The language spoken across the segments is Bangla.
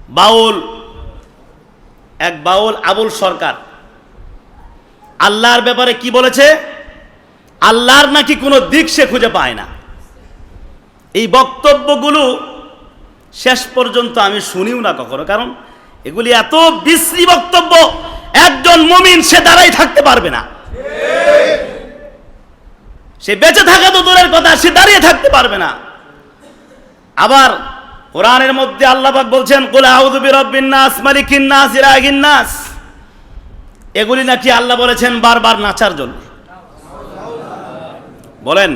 বাউল, এক বাউল আবুল সরকার আল্লাহর ব্যাপারে কি বলেছে? আল্লাহর নাকি কোনো দিক সে খুঁজে পায় না। এই বক্তব্যগুলো শেষ পর্যন্ত আমি শুনিও না কখনো, কারণ এগুলি এত বিশ্রী বক্তব্য, একজন মুমিন সে দাঁড়াই থাকতে পারবে না। সে বেঁচে থাকা তো দূরের কথা, সে দাঁড়িয়ে থাকতে পারবে না। আবার কোরআনের মধ্যে আল্লাহ পাক বলছেন, কুল আউযু বিরাব্বিন নাস, মালিকিন নাস, ইলাহিন নাস। এগুলি নাকি আল্লাহ বলেছেন বারবার নাচার জন্য। বলেন,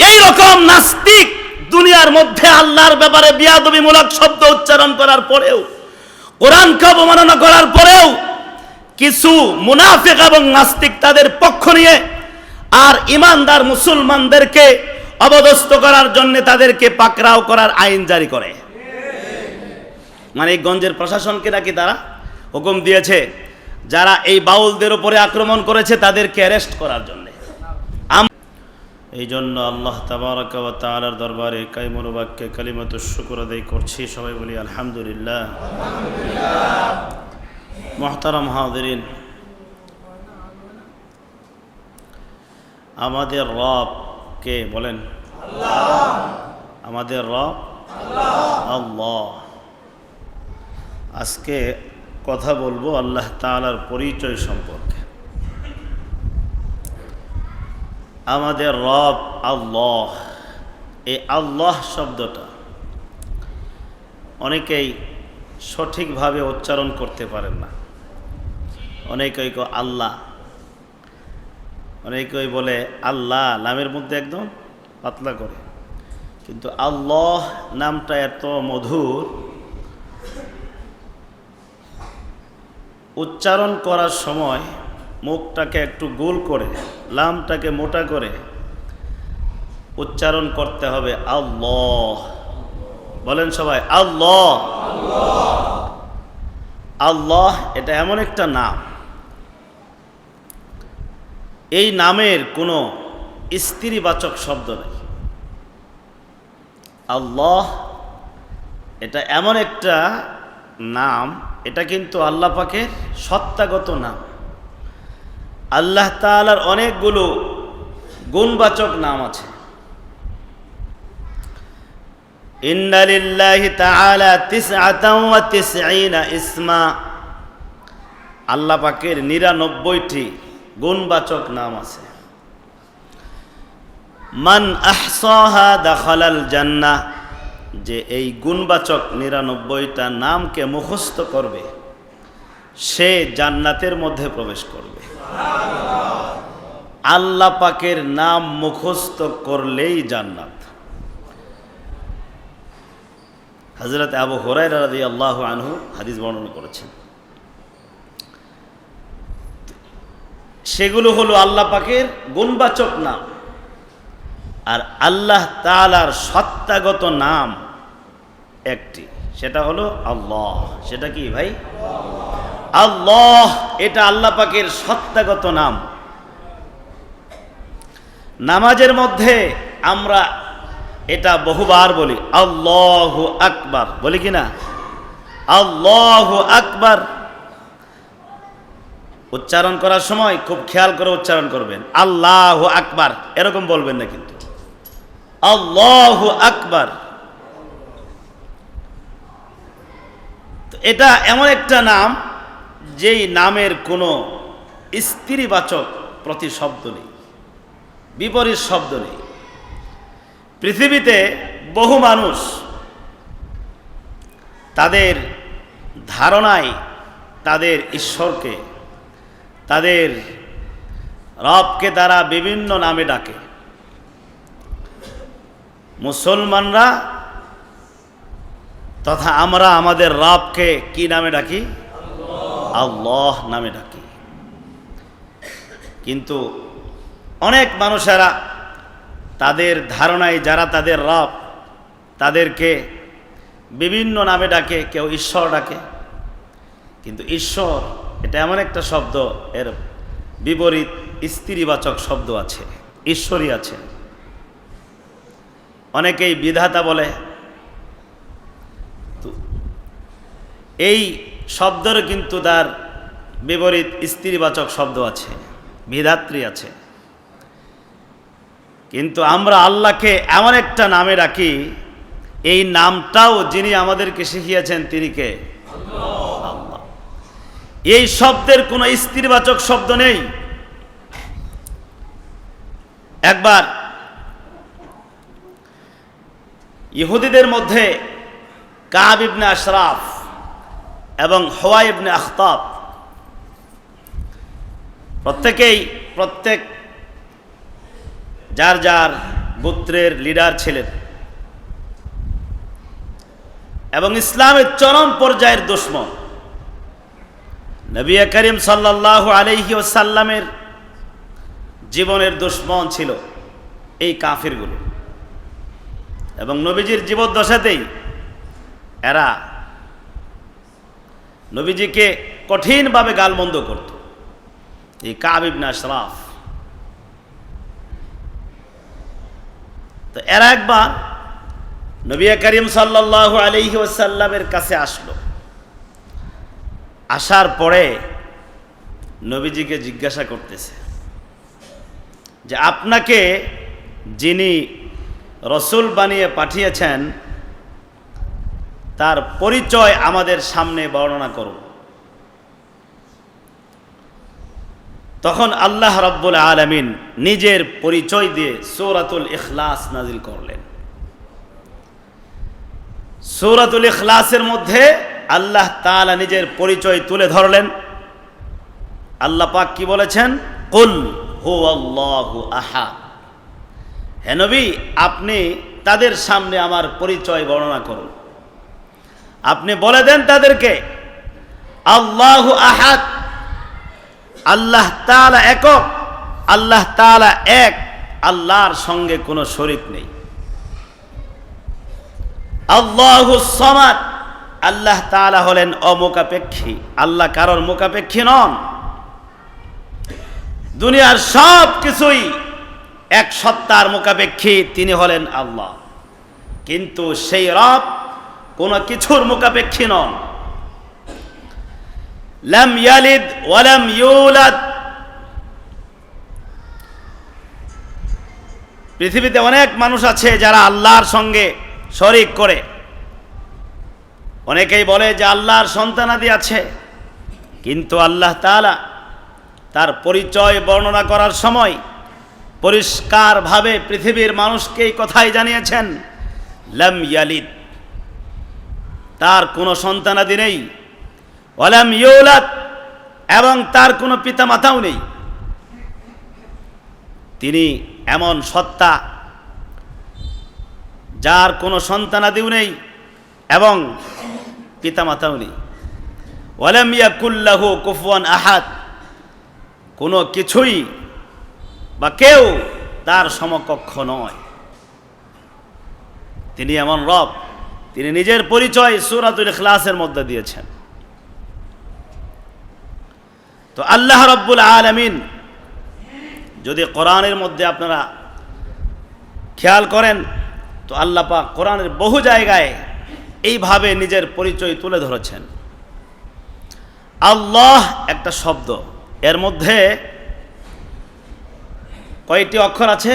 এই রকম নাস্তিক দুনিয়ার মধ্যে আল্লাহর ব্যাপারে বিয়াদবিমূলক শব্দ উচ্চারণ করার পরেও, কোরআনকে অবমাননা করার পরেও কিছু মুনাফিক এবং নাস্তিক তাদের পক্ষ নিয়ে আর ইমানদার মুসলমানদেরকে অবদস্থ করার জন্য তাদেরকে পাকড়াও করার আইন জারি করে। মানে গঞ্জের প্রশাসনকে নাকি তারা হুকুম দিয়েছে যারা এই বাউলদের উপরে আক্রমণ করেছে তাদেরকে অ্যারেস্ট করার জন্য। এই জন্য আল্লাহ তাবারাকা ওয়া তাআলার দরবারে কায়মুল বাক্যে কালিমাতুশ শুকর আদায় করছি। সবাই বলি আলহামদুলিল্লাহ। মুহতারাম হাজিরিন, আমাদের রব কে বলেন? আল্লাহ। আমাদের রব আল্লাহ। আজকে কথা বলবো আল্লাহ তাআলার পরিচয় সম্পর্কে। আমাদের রব আল্লাহ, এই আল্লাহ শব্দটা অনেকেই সঠিকভাবে উচ্চারণ করতে পারেন না। অনেকেই কয় আল্লাহ, অনেকেই বলে আল্লাহ, নামের মধ্যে একদম পাতলা করে। কিন্তু আল্লাহ নামটা এত মধুর, উচ্চারণ করার সময় মুখটাকে একটু গোল করে, লামটাকে মোটা করে উচ্চারণ করতে হবে আল্লাহ। বলেন সবাই আল্লাহ। আল্লাহ এটা এমন একটা নাম, এই নামের কোনো স্ত্রীবাচক শব্দ নেই। আল্লাহ এটা এমন একটা নাম, এটা কিন্তু আল্লাহ পাকের সত্তাগত নাম। আল্লাহ তাআলার অনেকগুলো গুণবাচক নাম আছে। ইন্না লিল্লাহি তাআলা 99 ইসমা। আল্লাহ পাকের 99টি গুণবাচক নাম আছে। মান আহসাহা দাখালাল জান্নাহ। যে এই গুণবাচক 99টা নামকে মুখস্থ করবে সে জান্নাতের মধ্যে প্রবেশ করবে। আল্লাহ পাকের নাম মুখস্থ করলেই জান্নাত। হযরত আবু হুরায়রা রাদিয়াল্লাহু আনহু হাদিস বর্ণনা করেছেন। সেগুলো হলো আল্লাহ পাকের গুণবাচক নাম। আর আল্লাহ তাআলার সত্তাগত নাম একটি, সেটা হলো আল্লাহ। সেটা কি ভাই? আল্লাহ। এটা আল্লাহ পাকের সত্তাগত নাম। নামাজের মধ্যে আমরা এটা বহুবার বলি, আল্লাহু আকবার, বলি কি না? আল্লাহু আকবার। উচ্চারণ করার সময় খুব খেয়াল করে উচ্চারণ করবেন। আল্লাহু আকবার এরকম বলবেন না, কিন্তু আল্লাহু আকবার। এটা এমন একটা নাম যেই নামের কোনো স্ত্রীবাচক প্রতিশব্দ নেই, বিপরীত শব্দ নেই। পৃথিবীতে বহু মানুষ তাদের ধারণায় তাদের ঈশ্বরকে, তাদের রবকে তারা বিভিন্ন নামে ডাকে। মুসলমানরা তথা আমরা আমাদের রবকে কি নামে ডাকি? আল্লাহ নামে ডাকি। কিন্তু অনেক মানুষেরা তাদের ধারণায় যারা তাদের রব তাদেরকে বিভিন্ন নামে ডাকে, কেউ ঈশ্বর ডাকে। কিন্তু ঈশ্বর এটা এমন একটা শব্দ, এর বিপরীত স্ত্রীবাচক শব্দ আছে, ঈশ্বরী আছে। অনেকেই বিধাতা বলে, এই শব্দের কিন্তু তার বিপরীত স্ত্রীবাচক শব্দ আছে, বিধাত্রী আছে। কিন্তু আমরা আল্লাহকে এমন একটা নামে রাখি, এই নামটাও যিনি আমাদেরকে শিখিয়েছেন তিনি কে? আল্লাহ। এই শব্দের কোনো স্ত্রীবাচক শব্দ নেই। একবার ইহুদিদের মধ্যে কাব ইবনে আশরাফ এবং হুয়াই ইবনে আখতাব প্রত্যেক যার যার গোত্রের লিডার ছিলেন এবং ইসলামের চরম পর্যায়ের দুশমন। নবী করিম সাল্লাল্লাহু আলাইহি ওয়াসাল্লামের জীবনের দুশমন ছিল এই কাফিরগুলো, এবং নবীজির জীবদ্দশাতেই এরা নবীজিকে কঠিনভাবে গালমন্দ করত। এই কাব ইবনে আশরাফ, তো এরা একবার নবী করিম সাল্লাল্লাহু আলাইহি ওয়াসাল্লামের কাছে আসলো। আসার পরে নবীজিকে জিজ্ঞাসা করতেছে যে আপনাকে যিনি রসুল বানিয়ে পাঠিয়েছেন তার পরিচয় আমাদের সামনে বর্ণনা করুন। তখন আল্লাহ রাব্বুল আলামিন নিজের পরিচয় দিয়ে সূরাতুল ইখলাস নাজিল করলেন। সূরাতুল ইখলাসের মধ্যে আল্লাহ তাআলা নিজের পরিচয় তুলে ধরলেন। আল্লাহ পাক কি বলেছেন? কুল হুয়াল্লাহু আহাদ। হে নবী, আপনি তাদের সামনে আমার পরিচয় বর্ণনা করুন। আপনি বলে দেন তাদেরকে আল্লাহু আহাদ, আল্লাহ তাআলা একক, আল্লাহ তাআলা এক, আল্লাহর সঙ্গে কোনো শরীক নেই। আল্লাহুস সামাদ, আল্লাহ তাআলা হলেন অমুখাপেক্ষী, আল্লাহ কারোর মুখাপেক্ষী নন। দুনিয়ার সব কিছুই এক সত্তার মুখাপেক্ষী, তিনি হলেন আল্লাহ, কিন্তু সেই রব কোনো কিছুর মুখাপেক্ষী নন। লাম ইয়ালিদ ওয়া লাম ইউলাদ। পৃথিবীতে অনেক মানুষ আছে যারা আল্লাহর সঙ্গে শরীক করে। অনেকেই বলে যে আল্লাহর সন্তানাদি আছে, কিন্তু আল্লাহ তাআলা তার পরিচয় বর্ণনা করার সময় পরিষ্কারভাবে পৃথিবীর মানুষকে এই কথাই জানিয়েছেন, লাম ইয়ালিদ, তার কোনো সন্তানাদি নেই, ওয়ালাম ইউলাদ, এবং তার কোনো পিতামাতাও নেই। তিনি এমন সত্তা যার কোনো সন্তানাদিও নেই এবং পিতামাতাও নেই। ওয়ালাম ইয়াকুল লাহু কুফুয়ান আহাদ, কোনো কিছুই বা কেউ তার সমকক্ষ নয়। তিনি এমন রব, তিনি নিজের পরিচয় সূরাতুল ইখলাসের মধ্যে দিয়েছেন। তো আল্লাহ রাব্বুল আলামিন যদি কোরআনের মধ্যে আপনারা খেয়াল করেন তো আল্লাহ পাক কোরআনের বহু জায়গায় এইভাবে নিজের পরিচয় তুলে ধরেছেন। আল্লাহ একটা শব্দ, এর মধ্যে কয়টি অক্ষর আছে?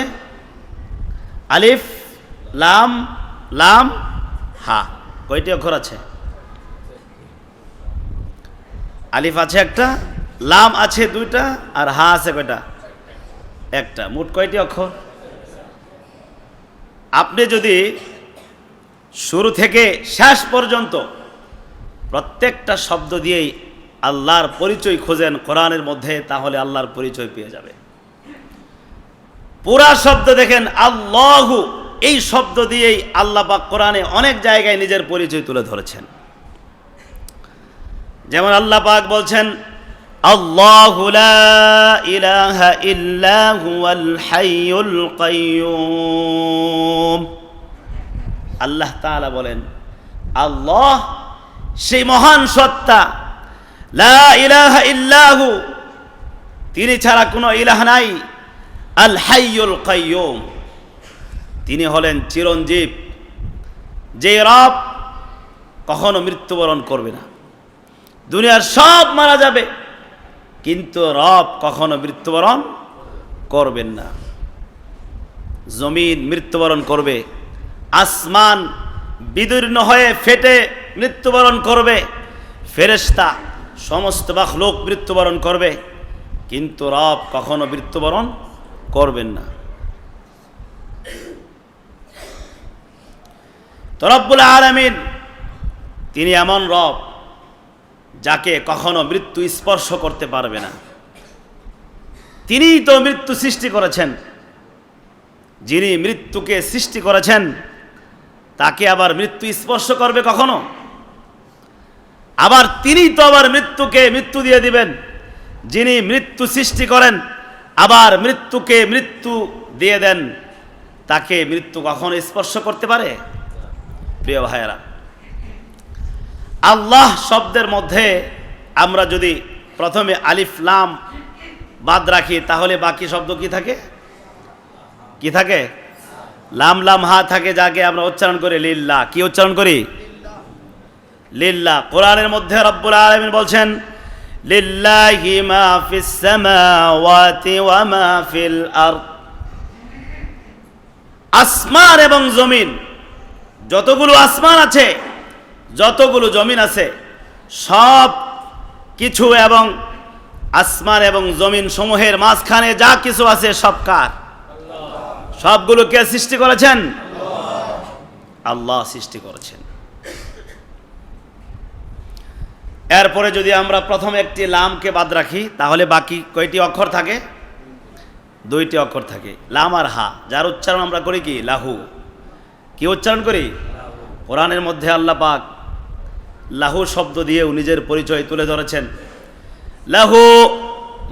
আলিফ লাম লাম হা। কয়টি অক্ষর আছে? আলিফ আছে একটা, লাম আছে দুইটা, আর হা আছে কয়টা? একটা। মোট কয়টি অক্ষর? আপনি যদি শুরু থেকে শেষ পর্যন্ত প্রত্যেকটা শব্দ দিয়েই আল্লাহর পরিচয় খোঁজেন কোরআনের মধ্যে, তাহলে আল্লাহর পরিচয় পেয়ে যাবে। পুরা শব্দ দেখেন আল্লাহু, এই শব্দ দিয়েই আল্লাহ পাক কোরআনে অনেক জায়গায় নিজের পরিচয় তুলে ধরেছেন। যেমন আল্লাহ পাক বলছেন, আল্লাহু লা ইলাহা ইল্লা হুয়াল হাইয়ুল কাইয়্যুম। আল্লাহ তাআলা বলেন আল্লাহ সেই মহান সত্তা, লা ইলাহা ইল্লাহু, তিনি ছাড়া কোনো ইলাহ নাই, আল হাইয়ুল কাইয়্যুম, তিনি হলেন চিরঞ্জীব, যে রব কখনো মৃত্যুবরণ করবে না। দুনিয়ার সব মারা যাবে, কিন্তু রব কখনো মৃত্যুবরণ করবেন না। জমিন মৃত্যুবরণ করবে, আসমান বিদীর্ণ হয়ে ফেটে মৃত্যুবরণ করবে, ফেরেশতা সমস্ত মাখলুক মৃত্যুবরণ করবে, কিন্তু রব কখনো মৃত্যুবরণ করবেন না। তো রব্বুল আলামিন তিনি এমন রব যাকে কখনো মৃত্যু স্পর্শ করতে পারবে না। তিনিই তো মৃত্যু সৃষ্টি করেছেন। যিনি মৃত্যুকে সৃষ্টি করেছেন তাকে আবার মৃত্যু স্পর্শ করবে কখনো? আবার তিনিই তো আবার মৃত্যুকে মৃত্যু দিয়ে দিবেন। যিনি মৃত্যু সৃষ্টি করেন আবার মৃত্যুকে মৃত্যু দিয়ে দেন, তাকে মৃত্যু কখনো স্পর্শ করতে পারে? প্রিয় ভাইয়েরা, আল্লাহ শব্দের মধ্যে আমরা যদি প্রথমে আলিফ লাম বাদ রাখি, তাহলে বাকি শব্দ কি থাকে? কি থাকে? লাম লাম হা থাকে, যাকে আমরা উচ্চারণ করি লিল্লাহ। কি উচ্চারণ করি? লিল্লাহ। কোরআনের মধ্যে রব্বুল আলামিন বলছেন, লিল্লাহি মা ফিস সামাওয়াতি ওয়া মা ফিল আরদ। আসমান এবং জমিন, যতগুলো আসমান আছে, যতগুলো জমিন আছে, সব কিছু এবং আসমান এবং জমিন সমূহের মাঝখানে যা কিছু আছে সব কার? সবগুলো কে সৃষ্টি করেছেন? আল্লাহ সৃষ্টি করেছেন। এরপরে যদি আমরা প্রথমে একটি লামকে বাদ রাখি, তাহলে বাকি কয়টি অক্ষর থাকে? দুইটি অক্ষর থাকে, লাম আর হা, যার উচ্চারণ আমরা করি কি? লাহু। কি উচ্চারণ করি? কোরআনের মধ্যে আল্লাহ পাক লাহু শব্দ দিয়েও নিজের পরিচয় তুলে ধরেছেন। লাহু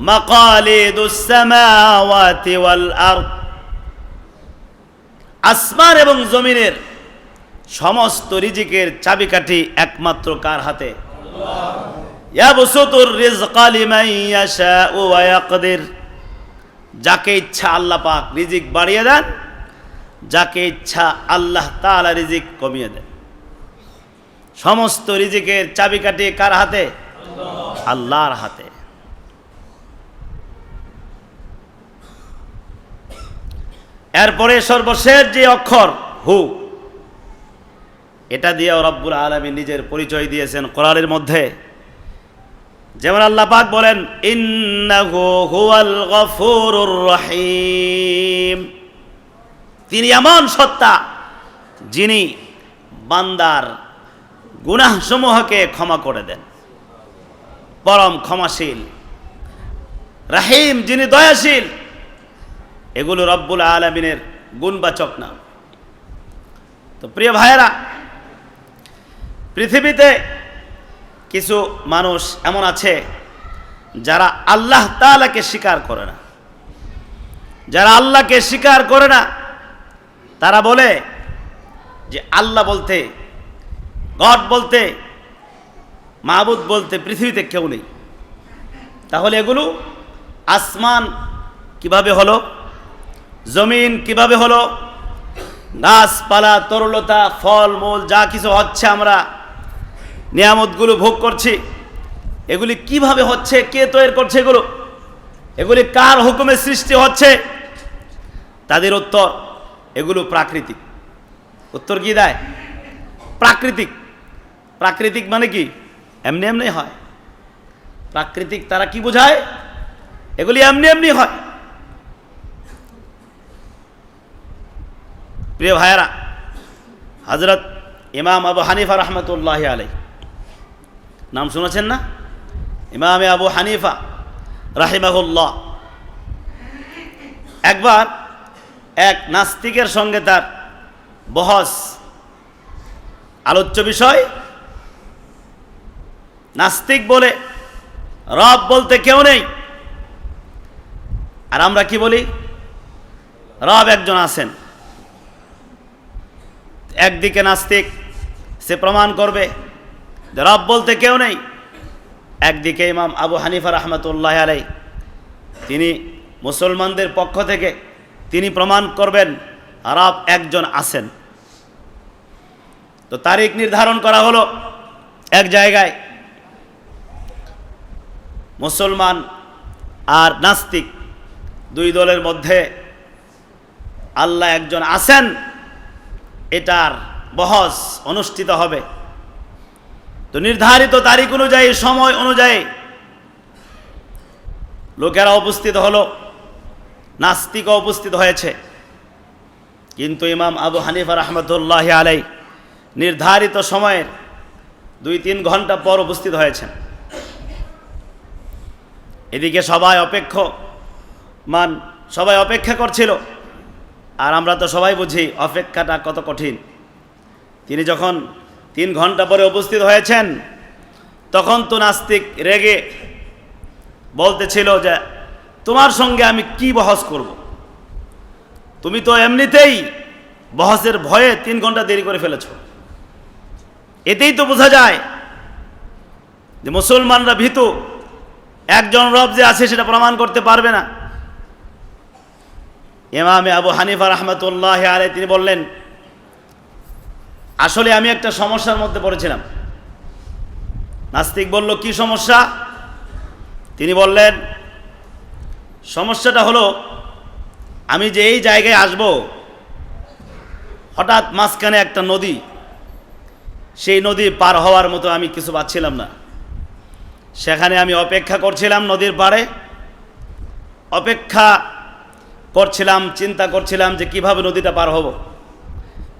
মাকালিদুস সামাওয়াতি ওয়াল আরদ। আসমান এবং জমিনের সমস্ত রিজিকের চাবিকাঠি একমাত্র কার হাতে? ইয়াবসুতুর রিজকা লিমান ইয়াশাউ ওয়া ইয়াকদির। যাকে ইচ্ছা আল্লাহ পাক রিজিক বাড়িয়ে দেন, যাকে ইচ্ছা আল্লাহ তাআলা রিজিক কমিয়ে দেন। সমস্ত রিজিকের চাবিকাঠি কার হাতে? আল্লাহর হাতে। এরপরে সর্বশেষ যে অক্ষর হু, এটা দিয়েও রব্বুল আলামিন নিজের পরিচয় দিয়েছেন কোরআনের মধ্যে। যেমন আল্লাহ পাক বলেন, ইন্নাহু হুয়াল গফুরুর রহিম। তিনি এমন সত্তা যিনি বান্দার গুনাহ সমূহকে ক্ষমা করে দেন, পরম ক্ষমাশীল। রহিম, যিনি দয়াশীল। এগুলো রব্বুল আলামিনের গুণবাচক নাম। তো প্রিয় ভাইয়েরা, পৃথিবীতে কিছু মানুষ এমন আছে যারা আল্লাহ তাআলাকে স্বীকার করে না। যারা আল্লাহকে স্বীকার করে না, তারা বলে যে আল্লাহ বলতে, গড বলতে, মাবুদ বলতে পৃথিবীতে কেউ নেই। তাহলে এগুলো আসমান কিভাবে হলো? জমিন কিভাবে হলো? গাছপালা, তরুলতা, ফল মূল যা কিছু হচ্ছে, আমরা নিয়ামতগুলো ভোগ করছি, এগুলি কিভাবে হচ্ছে? কে তৈরি করছে এগুলো? এগুলি কার হুকুমে সৃষ্টি হচ্ছে? তাদের উত্তর, এগুলো প্রাকৃতিক। উত্তর কি দেয়? প্রাকৃতিক। প্রাকৃতিক মানে কি? এমনি এমনি হয়। প্রাকৃতিক তারা কি বোঝায়? এগুলি এমনি এমনি হয়। প্রিয় ভাইয়েরা, হযরত ইমাম আবু হানিফা রাহমাতুল্লাহি আলাইহি, নাম শুনেছেন না? ইমাম আবু হানিফা রাহিমাহুল্লাহ একবার এক নাস্তিকের সঙ্গে তার বহস, আলোচ্য বিষয়। নাস্তিক বলে রব বলতে কেউ নেই। আর আমরা কি বলি? রব একজন আছেন। একদিকে নাস্তিক, সে প্রমাণ করবে যে রব বলতে কেউ নেই। একদিকে ইমাম আবু হানিফা রাহমাতুল্লাহি আলাইহি, তিনি মুসলমানদের পক্ষ থেকে তিনি প্রমাণ করবেন রব একজন আছেন। তো তারিখ নির্ধারণ করা হলো এক জায়গায়। মুসলমান আর নাস্তিক দুই দলের মধ্যে আল্লাহ একজন আছেন, এটার বহস অনুষ্ঠিত হবে। তো নির্ধারিত তারিখ অনুযায়ী, সময় অনুযায়ী লোকেরা উপস্থিত হলো, নাস্তিকও উপস্থিত হয়েছে। কিন্তু ইমাম আবু হানিফা রাহমাতুল্লাহ আলাইহি নির্ধারিত সময়ের 2-3 ঘন্টা পর উপস্থিত হয়েছেন। এদিকে সবাই অপেক্ষা করছিল, আর আমরা তো সবাই বুঝি অপেক্ষাটা কত কঠিন। তিনি যখন 3 ঘন্টা পরে উপস্থিত হয়েছেন, তখন তো নাস্তিক রেগে বলতেছিল যে তোমার সঙ্গে আমি কি বহস করব, তুমি তো এমনিতেই বহসের ভয়ে 3 ঘন্টা দেরি করে ফেলেছ। এতেই তো বোঝা যায় যে মুসলমানরা ভীতু, একজন রব যে আছে সেটা প্রমাণ করতে পারবে না। ইমামে আবু হানিফা রাহমাতুল্লাহ আলাইহি তিনি বললেন, আসলে আমি একটা সমস্যার মধ্যে পড়েছিলাম। নাস্তিক বলল, কি সমস্যা? তিনি বললেন, সমস্যাটা হলো আমি যে এই জায়গায় আসব, হঠাৎ মাঝখানে একটা নদী, সেই নদী পার হওয়ার মতো আমি কিছু পাচ্ছিলাম না। সেখানে আমি অপেক্ষা করছিলাম নদীর পাড়ে, অপেক্ষা করছিলাম, চিন্তা করছিলাম যে কিভাবে নদীটা পার হব।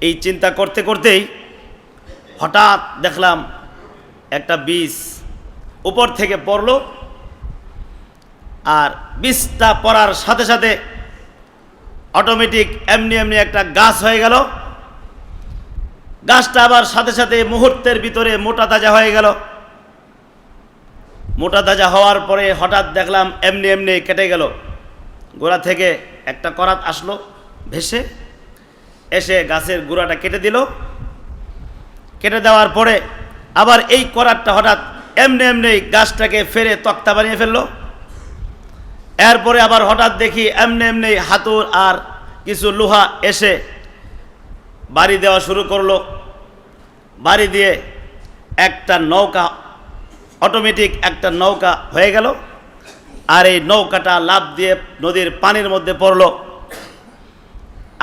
এই চিন্তা করতে করতেই হঠাৎ দেখলাম একটা বীজ উপর থেকে পড়লো, আর বীজটা পড়ার সাথে সাথে অটোমেটিক এমনি একটা গাছ হয়ে গেল। গাছটা আবার সাথে সাথে মুহূর্তের ভিতরে মোটা তাজা হয়ে গেল। মোটা তাজা হওয়ার পরে হঠাৎ দেখলাম এমনি কেটে গেল। গোড়া থেকে একটা করাত আসলো ভেসে এসে গাছের গোড়াটা কেটে দিল। কেটে দেওয়ার পরে আবার এই করাতটা হঠাৎ এমনি গাছটাকে ফেরে তক্তা বানিয়ে ফেললো। এরপরে আবার হঠাৎ দেখি এমনি হাতুড় আর কিছু লোহা এসে বাড়ি দেওয়া শুরু করলো। বাড়ি দিয়ে একটা নৌকা, অটোমেটিক একটা নৌকা হয়ে গেল। আর এই নৌকাটা লাফ দিয়ে নদীর পানির মধ্যে পড়লো,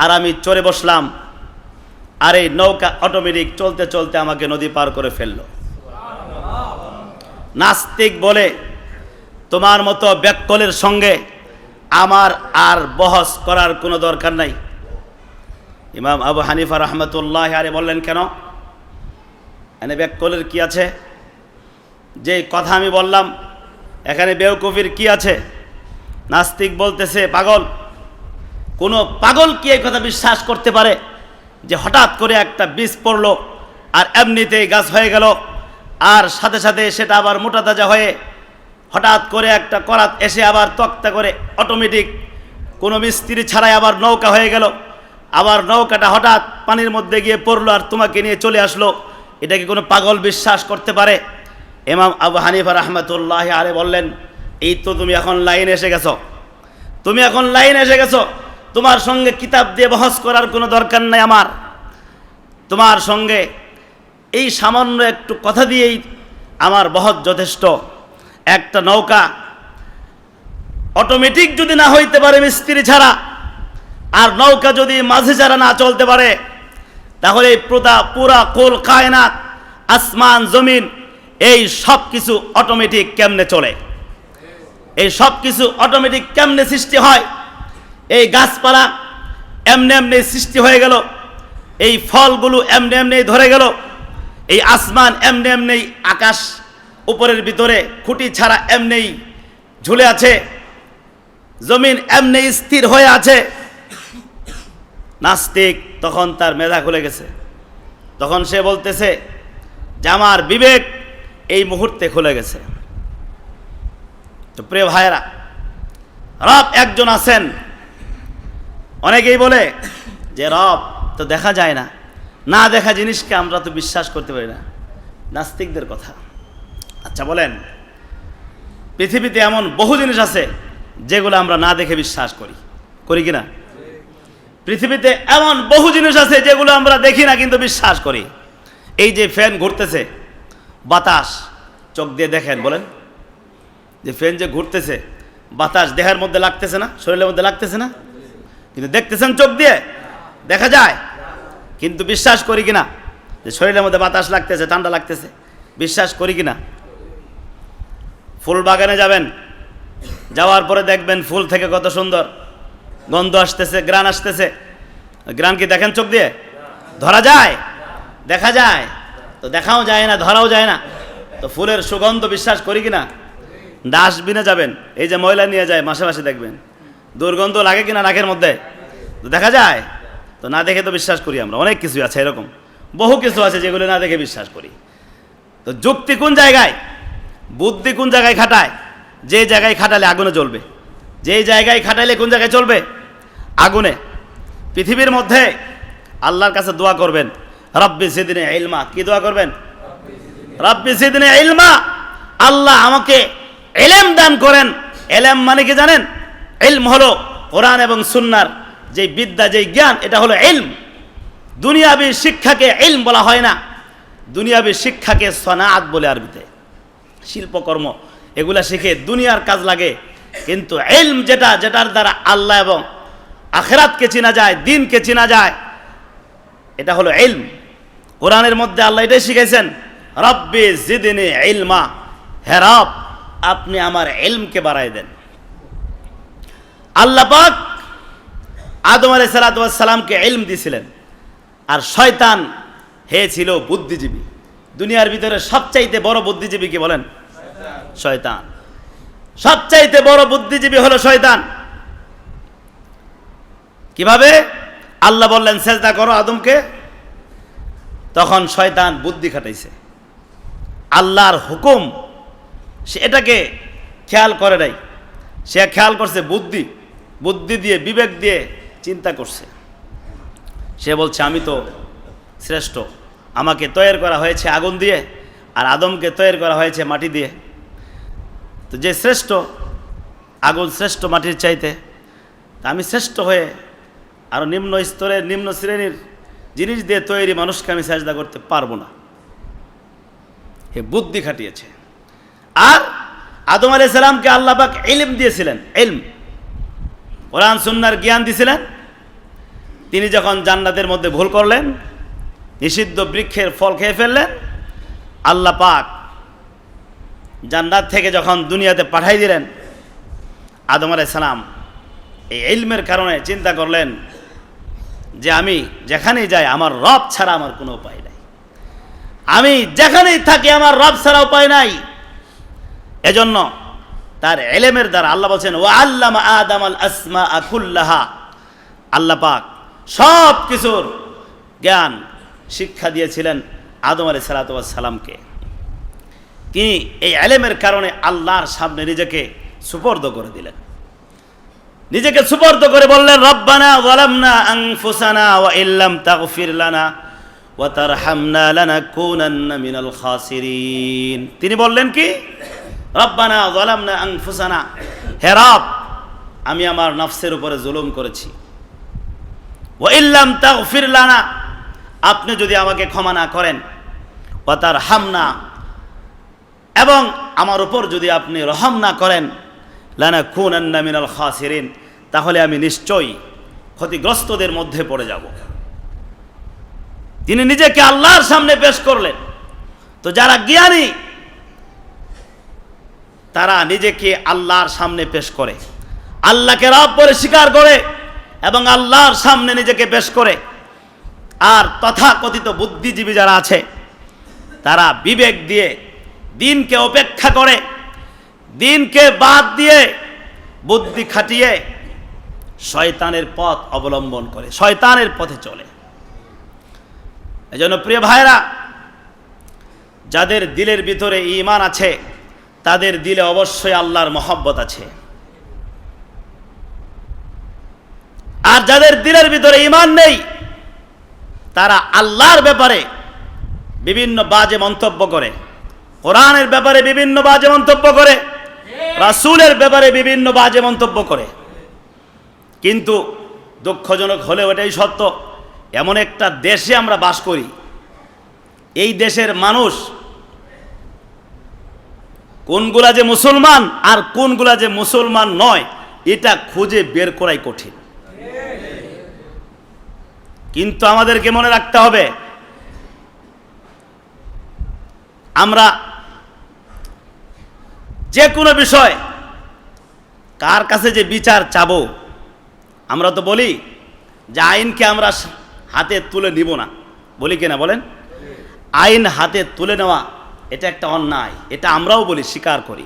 আর আমি চড়ে বসলাম। আর এই নৌকা অটোমেটিক চলতে চলতে আমাকে নদী পার করে ফেললো। নাস্তিক বলে, তোমার মতো ব্যাককলের সঙ্গে আমার আর বহস করার কোনো দরকার নাই। ইমাম আবু হানিফা রাহমাতুল্লাহ আলাইহি বললেন, কেন? এখানে ব্যাককলের কি আছে? যে কথা আমি বললাম এখানে বেওকুফির কি আছে? নাস্তিক বলতেছে, পাগল। কোনো পাগল কি এই কথা বিশ্বাস করতে পারে যে হঠাৎ করে একটা বীজ পড়লো আর এমনিতেই গাছ হয়ে গেল, আর সাথে সাথে সেটা আবার মোটা তাজা হয়ে হঠাৎ করে একটা করাত এসে আবার তক্তা করে অটোমেটিক কোনো মিস্ত্রি ছাড়াই আবার নৌকা হয়ে গেল। আবার নৌকাটা হঠাৎ পানির মধ্যে গিয়ে পড়লো আর তোমাকে নিয়ে চলে আসলো। এটা কি কোনো পাগল বিশ্বাস করতে পারে? ইমাম আবু হানিফা রাহমাতুল্লাহ আলাইহি বললেন, এই তো তুমি এখন লাইনে এসে গেছো, তুমি এখন লাইনে এসে গেছো। তোমার সঙ্গে কিতাব দিয়ে বহস করার কোনো দরকার নাই আমার। তোমার সঙ্গে এই সামান্য একটু কথা দিয়েই আমার বহস যথেষ্ট। একটা নৌকা অটোমেটিক যদি না হইতে পারে মিস্ত্রি ছাড়া, আর নৌকা যদি মাঝি ছাড়া না চলতে পারে, তাহলে পুরা কুল কায়নাত, আসমান জমিন, এই সব কিছু অটোমেটিক কেমনে চলে? এই সব কিছু অটোমেটিক কেমনে সৃষ্টি হয়? এই গাছপালা এমনি সৃষ্টি হয়ে গেল, এই ফলগুলো এমনি ধরে গেল, এই আসমান এমনি আকাশ উপরের ভিতরে খুঁটি ছাড়া এমনি ঝুলে আছে, জমিন এমনি স্থির হয়ে আছে। নাস্তিক তখন তার মেধা খুলে গেছে। তখন সে বলতেছে যে আমার বিবেক এই মুহূর্তে খুলে গেছে। তো প্রিয় ভাইয়েরা, রব একজন আছেন। অনেকেই বলে যে রব তো দেখা যায় না, না দেখা জিনিসকে আমরা তো বিশ্বাস করতে পারি না। নাস্তিকদের কথা। আচ্ছা বলেন, পৃথিবীতে এমন বহু জিনিস আছে যেগুলো আমরা না দেখে বিশ্বাস করি কিনা? পৃথিবীতে এমন বহু জিনিস আছে যেগুলো আমরা দেখি না কিন্তু বিশ্বাস করি। এই যে ফ্যান ঘুরতেছে, বাতাস চোখ দিয়ে দেখেন, বলেন যে ফ্যান যে ঘুরতেছে, বাতাস দেহের মধ্যে লাগতেছে না, শরীরের মধ্যে লাগতেছে না, কিন্তু দেখতেছেন চোখ দিয়ে, দেখা যায়, কিন্তু বিশ্বাস করি কিনা যে শরীরের মধ্যে বাতাস লাগতেছে, ঠান্ডা লাগতেছে? বিশ্বাস করি কিনা? ফুল বাগানে যাবেন, যাওয়ার পরে দেখবেন ফুল থেকে কত সুন্দর গন্ধ আসতেছে, ঘ্রাণ আসতেছে। ঘ্রাণ কি দেখেন চোখ দিয়ে? ধরা যায়? দেখা যায়? তো দেখাও যায় না, ধরাও যায় না। তো ফুলের সুগন্ধ বিশ্বাস করি কিনা? ডাস্টবিনে যাবেন, এই যে ময়লা নিয়ে যায়, মাসে মাসে দেখবেন দুর্গন্ধ লাগে কিনা নাকের মধ্যে? তো দেখা যায়? তো না দেখে তো বিশ্বাস করি আমরা। অনেক কিছু আছে এরকম, বহু কিছু আছে যেগুলো না দেখে বিশ্বাস করি। তো যুক্তি কোন জায়গায়, বুদ্ধি কোন জায়গায় খাটায়? যে জায়গায় খাটালে আগুনে জ্বলবে, যেই জায়গায় খাটাইলে কোন জায়গায় চলবে? আগুনে। পৃথিবীর মধ্যে আল্লাহর কাছে দোয়া করবেন, রব্বি জিদনি ইলমা। কি দোয়া করবেন? রব্বি জিদনি ইলমা, আল্লাহ আমাকে ইলম দান করেন। ইলম মানে কি জানেন? ইলম হলো কোরআন এবং সুন্নাহর যে বিদ্যা, যে জ্ঞান, এটা হলো ইলম। দুনিয়াবি শিক্ষাকে ইলম বলা হয় না, দুনিয়াবি শিক্ষাকে সনাআত বলে আরবিতে। শিল্পকর্ম এগুলা শিখে দুনিয়ার কাজ লাগে, কিন্তু ইলম যেটা, যেটার দ্বারা আল্লাহ এবং আখিরাতকে চেনা যায়, দ্বীনকে চেনা যায়, এটা হলো ইলম। কোরআনের মধ্যে আল্লাহ এটাই শিখাইছেন, রব্বি জিদনি ইলমা, হে রব আপনি আমার ইলমকে বাড়ায় দেন। আল্লাহ পাক আদম আলাইহিস সালাতু ওয়াস সালামকে ইলম দিয়েছিলেন, আর শয়তান হয়েছিল বুদ্ধিজীবী। দুনিয়ার ভিতরে সবচাইতে বড় বুদ্ধিজীবী কি বলেন? শয়তান। সবচাইতে বড় বুদ্ধিজীবী হলো শয়তান। কিভাবে? আল্লাহ বললেন সেজদা করো আদমকে, তখন শয়তান বুদ্ধি খাটাইছে। আল্লাহর হুকুম সে এটাকে খেয়াল করে নাই, সে খেয়াল করছে বুদ্ধি, বুদ্ধি দিয়ে, বিবেক দিয়ে চিন্তা করছে। সে বলছে আমি তো শ্রেষ্ঠ, আমাকে তৈরি করা হয়েছে আগুন দিয়ে, আর আদমকে তৈরি করা হয়েছে মাটি দিয়ে। তো যে শ্রেষ্ঠ, আগুন শ্রেষ্ঠ মাটির চাইতে, আমি শ্রেষ্ঠ হয়ে আরও নিম্ন স্তরের, নিম্ন শ্রেণীর জিনিস দিয়ে তৈরি মানুষকে আমি সাজদা করতে পারবো না। হে বুদ্ধি খাটিয়েছে। আর আদম আলাইহিস সালামকে আল্লাহ পাক ইলম দিয়েছিলেন, ইলম, কোরআন সুন্নাহর জ্ঞান দিয়েছিলেন। তিনি যখন জান্নাতের মধ্যে ভুল করলেন, নিষিদ্ধ বৃক্ষের ফল খেয়ে ফেললেন, আল্লাহ পাক জান্নাত থেকে যখন দুনিয়াতে পাঠাই দিলেন, আদম আলাইহিস সালাম এই ইলমের কারণে চিন্তা করলেন যে আমি যেখানেই যাই আমার রব ছাড়া আমার কোনো উপায় নাই, আমি যেখানেই থাকি আমার রব ছাড়া উপায় নাই। এজন্য তার ইলমের দ্বারা আল্লাহ বলছেন ওয়া আল্লামা আদম আল আসমাআ কুল্লাহা, আল্লাহ পাক সব কিছুর জ্ঞান শিক্ষা দিয়েছিলেন আদম আলাইহিস সালাতু ওয়াস সালামকে। তিনি এই ইলমের কারণে আল্লাহর সামনে নিজেকে সুপর্দ করে দিলেন, নিজেকে সুপর্দ করে বললেন রব্বানা যালামনা আনফুসানা ওয়া ইল্লাম তাগফির লানা ওয়া তারহামনা লানাকুনান্না মিনাল খাসিরিন। তিনি বললেন কি? রব্বানা যালামনা আনফুসানা, হে রব আমি আমার নফসের উপরে জুলুম করেছি, ওয়া ইল্লাম তাগফির লানা, আপনি যদি আমাকে ক্ষমা না করেন, ওয়া তারহামনা, এবং আমার উপর যদি আপনি রহম না করেন, লানাকুনান্না মিনাল খাসিরিন, তাহলে আমি নিশ্চয়ই ক্ষতিগ্রস্তদের মধ্যে পড়ে যাব। তিনি নিজেকে আল্লাহর সামনে পেশ করলেন। তো যারা জ্ঞানী তারা নিজেকে আল্লাহর সামনে পেশ করে, আল্লাহকে রব বলে স্বীকার করে এবং আল্লাহর সামনে নিজেকে পেশ করে। আর তথাকথিত বুদ্ধিজীবী যারা আছে তারা বিবেক দিয়ে দিনকে উপেক্ষা করে, দিনকে বাদ দিয়ে বুদ্ধি খাটিয়ে শয়তানের পথ অবলম্বন করে, শয়তানের পথে চলে। এজন্য প্রিয় ভাইরা, যাদের দিলের ভিতরে ঈমান আছে তাদের দিলে অবশ্যই আল্লাহর মহব্বত আছে। আর যাদের দিলের ভিতরে ঈমান নেই তারা আল্লাহর ব্যাপারে বিভিন্ন বাজে মন্তব্য করে, কোরআনের ব্যাপারে বিভিন্ন বাজে মন্তব্য করে, রাসূলের ব্যাপারে বিভিন্ন বাজে মন্তব্য করে। কিন্তু দুঃখজনক হলেও এটাই সত্য, এমন একটা দেশে আমরা বাস করি, এই দেশের মানুষ কোনগুলা যে মুসলমান আর কোনগুলা যে মুসলমান নয় এটা খুঁজে বের করাই কঠিন। কিন্তু আমাদেরকে মনে রাখতে হবে, আমরা যে কোনো বিষয় কার কাছে যে বিচার চাবো, আমরা তো বলি যে আইনকে আমরা হাতে তুলে নিব না, বলি কিনা বলেন? আইন হাতে তুলে নেওয়া এটা একটা অন্যায়, এটা আমরাও বলি, স্বীকার করি।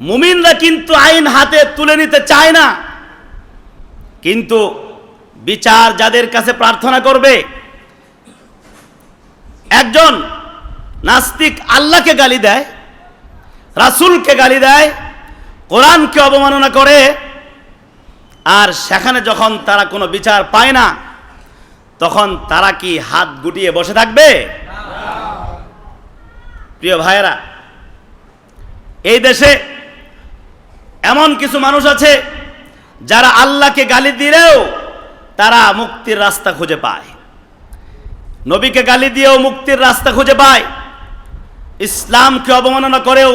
মুমিনরা কিন্তু আইন হাতে তুলে নিতে চায় না, কিন্তু বিচার যাদের কাছে প্রার্থনা করবে, একজন নাস্তিক আল্লাহকে গালি দেয়, রাসূলকে গালি দেয়, কোরআনকে অবমাননা করে, আর সেখানে যখন তারা কোনো বিচার পায় না তখন তারা কি হাত গুটিয়ে বসে থাকবে? প্রিয় ভাইয়েরা, এই দেশে এমন কিছু মানুষ আছে যারা আল্লাহকে গালি দিলেও তারা মুক্তির রাস্তা খুঁজে পায়, নবীকে গালি দিয়েও মুক্তির রাস্তা খুঁজে পায়, ইসলামকে অবমাননা করেও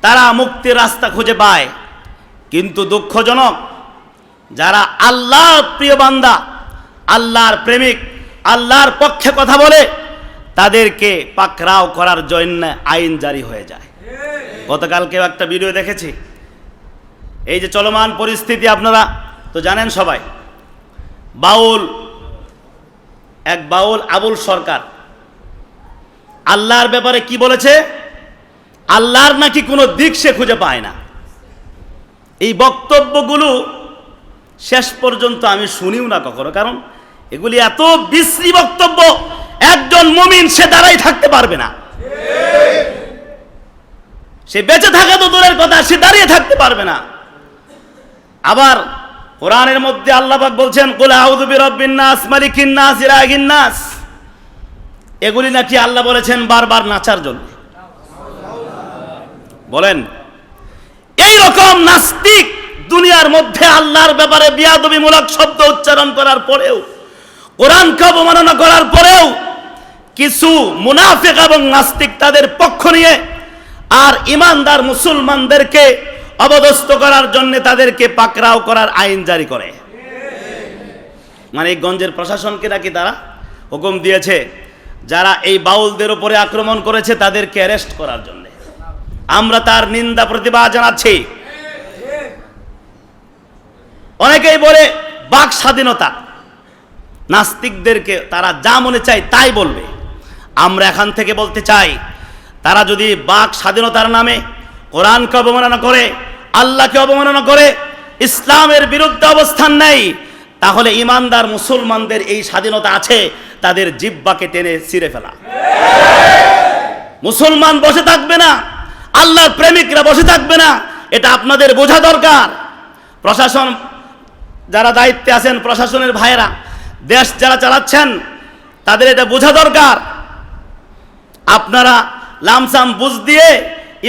তারা মুক্তির রাস্তা খুঁজে পায়। কিন্তু দুঃখজনক, যারা আল্লাহর প্রিয় বান্দা, আল্লাহর প্রেমিক, আল্লাহর পক্ষে কথা বলে, তাদেরকে পাকড়াও করার জন্য আইন জারি হয়ে যায়। গতকালকেও একটা ভিডিও দেখেছি, এই যে চলমান পরিস্থিতি আপনারা তো জানেন সবাই, এক বাউল আবুল সরকার আল্লাহর ব্যাপারে কি বলেছে, আল্লাহর নাকি কোনো দিক সে খুঁজে পায় না। এই বক্তব্যগুলো শেষ পর্যন্ত আমি শুনিও না কখনো, কারণ এগুলি এত বিশ্রী বক্তব্য, একজন মুমিন সে দাঁড়াই থাকতে পারবে না, সে বেঁচে থাকা তো দূরের কথা, সে দাঁড়িয়ে থাকতে পারবে না। আবার কোরআনের মধ্যে আল্লাহ পাক বলছেন, কুল আউযু বিরাব্বিন নাস, মালিকিন নাস, ইলাহিন নাস, এগুলি নাকি আল্লাহ বলেছেন বারবার নাচার জন্য। বলেন, এই রকম নাস্তিক দুনিয়ার মধ্যে আল্লাহর ব্যাপারে বিয়াদবিমূলক শব্দ উচ্চারণ করার পরেও, কোরআনকে অবমাননা করার পরেও কিছু মুনাফিক এবং নাস্তিক তাদের পক্ষ নিয়ে আর ইমানদার মুসলমানদেরকে অবদস্থ করার জন্য তাদেরকে পাকড়াও করার আইন জারি করে। মানিকগঞ্জের প্রশাসনকে নাকি তারা হুকুম দিয়েছে যারা এই বাউলদের উপরে আক্রমণ করেছে তাদেরকে অ্যারেস্ট করার জন্য। আমরা তার নিন্দা প্রতিবাদ জানাচ্ছি। অনেকেই বলে বাক স্বাধীনতা, নাস্তিকদেরকে তারা যা মনে চায় তাই বলবে। আমরা এখান থেকে বলতে চাই, তারা যদি বাক স্বাধীনতার নামে কোরআনকে অবমাননা করে, আল্লাহকে অবমাননা করে, ইসলামের বিরুদ্ধে অবস্থান নেয়, তাহলে ইমানদার মুসলমানদের এই স্বাধীনতা আছে তাদের জিহ্বাকে টেনে ছিঁড়ে ফেলা। মুসলমান বসে থাকবে না, আল্লাহর প্রেমিকরা বসে থাকবে না, এটা আপনাদের বোঝা দরকার। প্রশাসন যারা দায়িত্বে আছেন, প্রশাসনের ভাইয়েরা, দেশ যারা চালাচ্ছেন, তাদের এটা বোঝা দরকার। আপনারা লামসাম বুঝ দিয়ে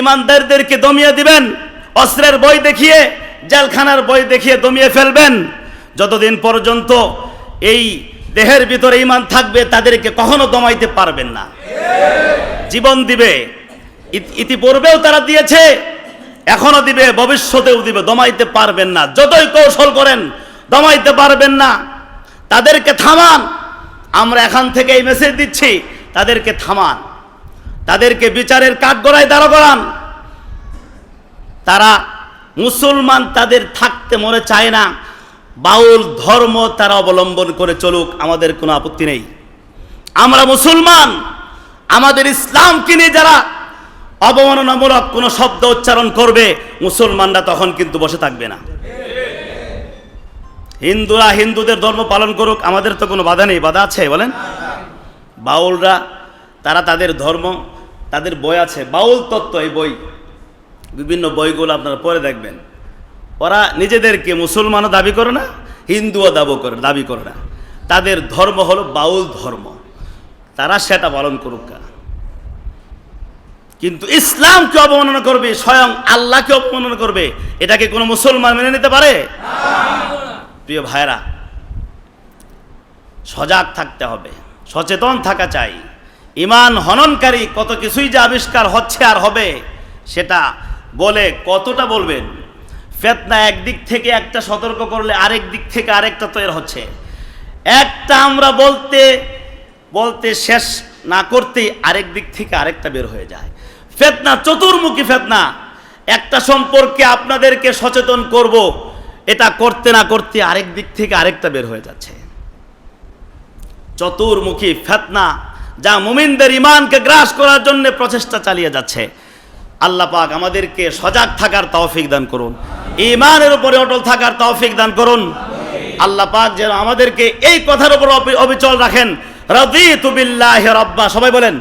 ইমানদারদেরকে দমিয়ে দিবেন, অস্ত্রের বই দেখিয়ে, জেলখানার বই দেখিয়ে দমিয়ে ফেলবেন। যতদিন পর্যন্ত এই দেহের ভিতরে ঈমান থাকবে তাদেরকে কখনো দমাইতে পারবেন না। জীবন দিবে, ইতিপূর্বেও তারা দিয়েছে, এখনো দিবে, ভবিষ্যতেও দিবে, দমাইতে পারবেন না। যতই কৌশল করেন দমাইতে পারবেন না। তাদেরকে থামান। আমরা এখান থেকে এই মেসেজ দিচ্ছি, তাদেরকে থামান, তাদেরকে বিচারের কাঠগড়ায় দাঁড় করান। তারা মুসলমান, তাদের থাকতে মনে চায় না, বাউল ধর্ম তারা অবলম্বন করে চলুক, আমাদের কোনো আপত্তি নেই। আমরা মুসলমান, আমাদের ইসলামকে নিয়ে যারা অবমাননামূলক কোনো শব্দ উচ্চারণ করবে, মুসলমানরা তখন কিন্তু বসে থাকবে না। হিন্দুরা হিন্দুদের ধর্ম পালন করুক, আমাদের তো কোনো বাধা নেই। বাধা আছে বলেন? বাউলরা তারা তাদের ধর্ম, তাদের বই আছে, বাউল তত্ত্ব, এই বই, বিভিন্ন বইগুলো আপনারা পড়ে দেখবেন। ওরা নিজেদেরকে মুসলমানও দাবি করে না, হিন্দুও দাবি করে না। তাদের ধর্ম হলো বাউল ধর্ম, তারা সেটা পালন করুক। কিন্তু ইসলামকে অবমাননা করবে, স্বয়ং আল্লাহকে অবমাননা করবে, এটাকে কোনো মুসলমান মেনে নিতে পারে? প্রিয় ভাইরা, সজাগ থাকতে হবে, সচেতন থাকা চাই। ইমান হননকারী কত কিছুই যে আবিষ্কার হচ্ছে আর হবে, সেটা বলে কতটা বলবেন। ফিতনা একদিক থেকে একটা সতর্ক করলে আরেক দিক থেকে আরেকটা তৈরি হচ্ছে। একটা আমরা বলতে বলতে শেষ না করতেই আরেক দিক থেকে আরেকটা বের হয়ে যায়। ফিতনা চতুর্মুখী ফিতনা। একটা সম্পর্কে আপনাদেরকে সচেতন করব, এটা করতে না করতে আরেক দিক থেকে আরেকটা বের হয়ে যাচ্ছে। চতুর্মুখী ফিতনা যা মুমিনদের ঈমানকে গ্রাস করার জন্য প্রচেষ্টা চালিয়ে যাচ্ছে। আল্লাহ পাক আমাদেরকে সজাগ থাকার তৌফিক দান করুন, ঈমানের উপরে অটল থাকার তৌফিক দান করুন। আল্লাহ পাক যেন আমাদেরকে এই কথার উপর অবিচল রাখেন, রাদিতু বিল্লাহি রাব্বা। সবাই বলেন,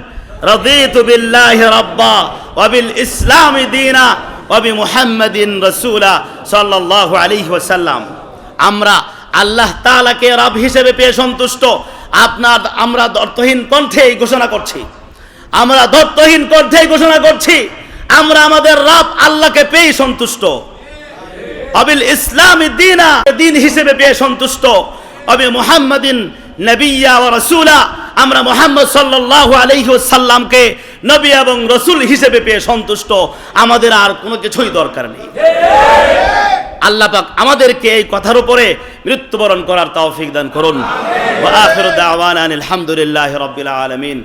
রাদিতু বিল্লাহি রাব্বা ওয়া বিল ইসলামি দীনা ওয়া বি মুহাম্মাদিন রাসূলা সাল্লাল্লাহু আলাইহি ওয়াসাল্লাম। আমরা আল্লাহ তাআলাকে রব হিসেবে পেয়ে সন্তুষ্ট। আমরা দর্থহীন কণ্ঠে ঘোষণা করছি, আমরা দর্থহীন কণ্ঠে ঘোষণা করছি, আমরা আমাদের রব আল্লাহকে পেয়ে সন্তুষ্ট। আবিল ইসলামি দীনা, দিন হিসেবে পেয়ে সন্তুষ্ট। আবি মুহাম্মাদিন নবিয়্যা ওয়া রাসূলা, আমরা মুহাম্মদ সাল্লাল্লাহু আলাইহি ওয়াসাল্লামকে নবী এবং রাসূল হিসেবে পেয়ে সন্তুষ্ট। আমাদের আর কোনো কিছুই দরকার নেই। আল্লাহ পাক আমাদেরকে এই কথার উপরে মৃত্যুবরণ করার তৌফিক দান করুন। ওয়া আখিরু দাওয়ানা আলহামদুলিল্লাহি রাব্বিল আলামিন।